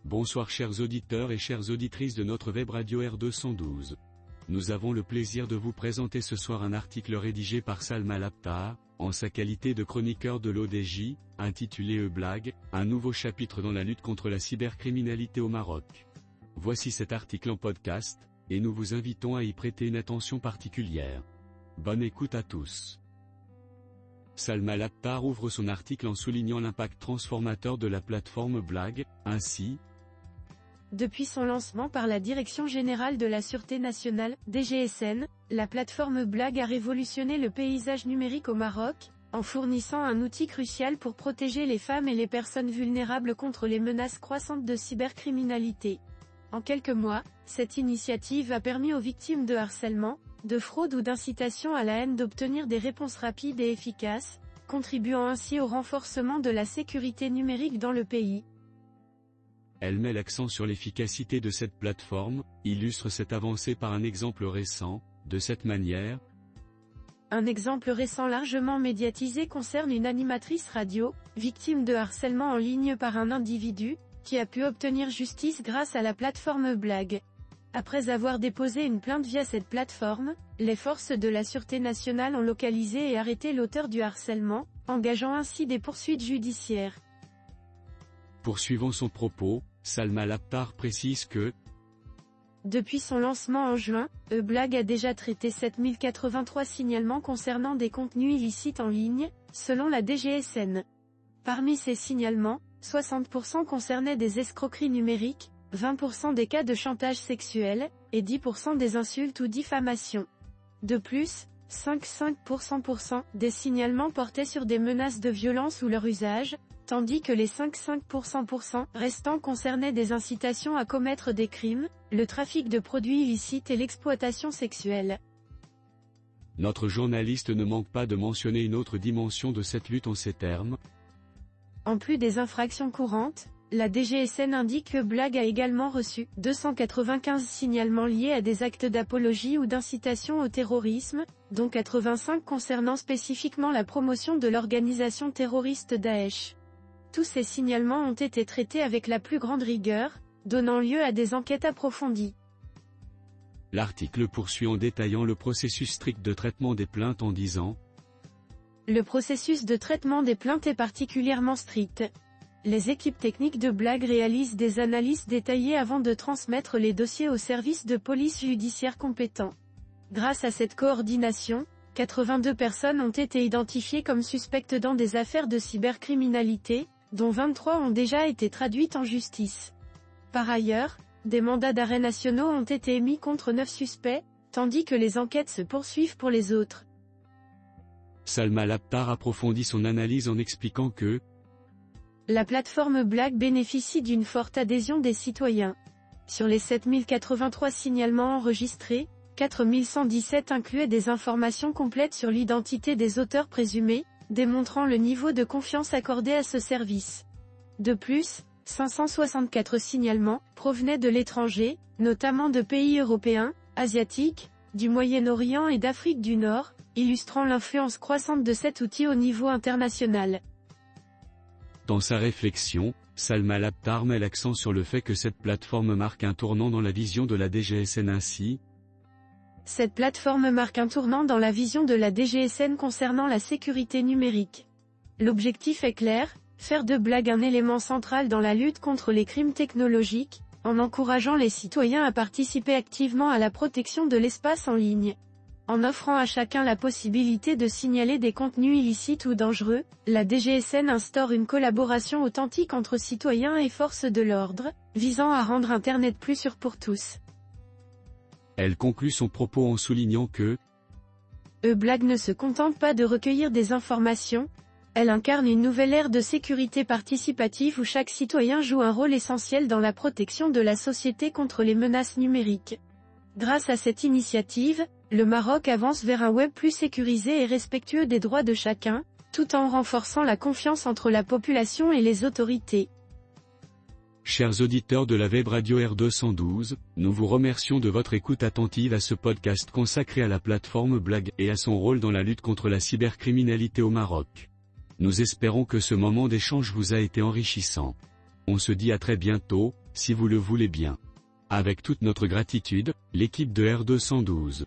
Bonsoir chers auditeurs et chères auditrices de notre web radio R212. Nous avons le plaisir de vous présenter ce soir un article rédigé par Salma Labtar, en sa qualité de chroniqueur de l'ODJ, intitulé E-Blague, un nouveau chapitre dans la lutte contre la cybercriminalité au Maroc. Voici cet article en podcast, et nous vous invitons à y prêter une attention particulière. Bonne écoute à tous. Salma Labtar ouvre son article en soulignant l'impact transformateur de la plateforme Blague, ainsi. Depuis son lancement par la Direction Générale de la Sûreté Nationale, DGSN, la plateforme Blague a révolutionné le paysage numérique au Maroc, en fournissant un outil crucial pour protéger les femmes et les personnes vulnérables contre les menaces croissantes de cybercriminalité. En quelques mois, cette initiative a permis aux victimes de harcèlement, de fraude ou d'incitation à la haine d'obtenir des réponses rapides et efficaces, contribuant ainsi au renforcement de la sécurité numérique dans le pays. Elle met l'accent sur l'efficacité de cette plateforme, illustre cette avancée par un exemple récent. De cette manière, un exemple récent largement médiatisé concerne une animatrice radio, victime de harcèlement en ligne par un individu, qui a pu obtenir justice grâce à la plateforme Blague. Après avoir déposé une plainte via cette plateforme, les forces de la Sûreté nationale ont localisé et arrêté l'auteur du harcèlement, engageant ainsi des poursuites judiciaires. Poursuivant son propos, Salma Labtar précise que, depuis son lancement en juin, E-Blague a déjà traité 7083 signalements concernant des contenus illicites en ligne, selon la DGSN. Parmi ces signalements, 60% concernaient des escroqueries numériques, 20% des cas de chantage sexuel, et 10% des insultes ou diffamations. De plus, 5% des signalements portaient sur des menaces de violence ou leur usage, tandis que les 5% restants concernaient des incitations à commettre des crimes, le trafic de produits illicites et l'exploitation sexuelle. Notre journaliste ne manque pas de mentionner une autre dimension de cette lutte en ces termes. En plus des infractions courantes, la DGSN indique que Blague a également reçu 295 signalements liés à des actes d'apologie ou d'incitation au terrorisme, dont 85 concernant spécifiquement la promotion de l'organisation terroriste Daesh. Tous ces signalements ont été traités avec la plus grande rigueur, donnant lieu à des enquêtes approfondies. L'article poursuit en détaillant le processus strict de traitement des plaintes en disant: le processus de traitement des plaintes est particulièrement strict. Les équipes techniques de Blague réalisent des analyses détaillées avant de transmettre les dossiers aux services de police judiciaire compétents. Grâce à cette coordination, 82 personnes ont été identifiées comme suspectes dans des affaires de cybercriminalité, dont 23 ont déjà été traduites en justice. Par ailleurs, des mandats d'arrêt nationaux ont été émis contre 9 suspects, tandis que les enquêtes se poursuivent pour les autres. Salma Labtar approfondit son analyse en expliquant que la plateforme Blague bénéficie d'une forte adhésion des citoyens. Sur les 7083 signalements enregistrés, 4117 incluaient des informations complètes sur l'identité des auteurs présumés, démontrant le niveau de confiance accordé à ce service. De plus, 564 signalements provenaient de l'étranger, notamment de pays européens, asiatiques, du Moyen-Orient et d'Afrique du Nord, illustrant l'influence croissante de cet outil au niveau international. Dans sa réflexion, Salma Labtar met l'accent sur le fait que cette plateforme marque un tournant dans la vision de la DGSN ainsi. Cette plateforme marque un tournant dans la vision de la DGSN concernant la sécurité numérique. L'objectif est clair, faire de Blague un élément central dans la lutte contre les crimes technologiques, en encourageant les citoyens à participer activement à la protection de l'espace en ligne. En offrant à chacun la possibilité de signaler des contenus illicites ou dangereux, la DGSN instaure une collaboration authentique entre citoyens et forces de l'ordre, visant à rendre Internet plus sûr pour tous. Elle conclut son propos en soulignant que E-Blague ne se contente pas de recueillir des informations, elle incarne une nouvelle ère de sécurité participative où chaque citoyen joue un rôle essentiel dans la protection de la société contre les menaces numériques. Grâce à cette initiative, le Maroc avance vers un web plus sécurisé et respectueux des droits de chacun, tout en renforçant la confiance entre la population et les autorités. Chers auditeurs de la web radio R212, nous vous remercions de votre écoute attentive à ce podcast consacré à la plateforme Blague et à son rôle dans la lutte contre la cybercriminalité au Maroc. Nous espérons que ce moment d'échange vous a été enrichissant. On se dit à très bientôt, si vous le voulez bien. Avec toute notre gratitude, l'équipe de R212.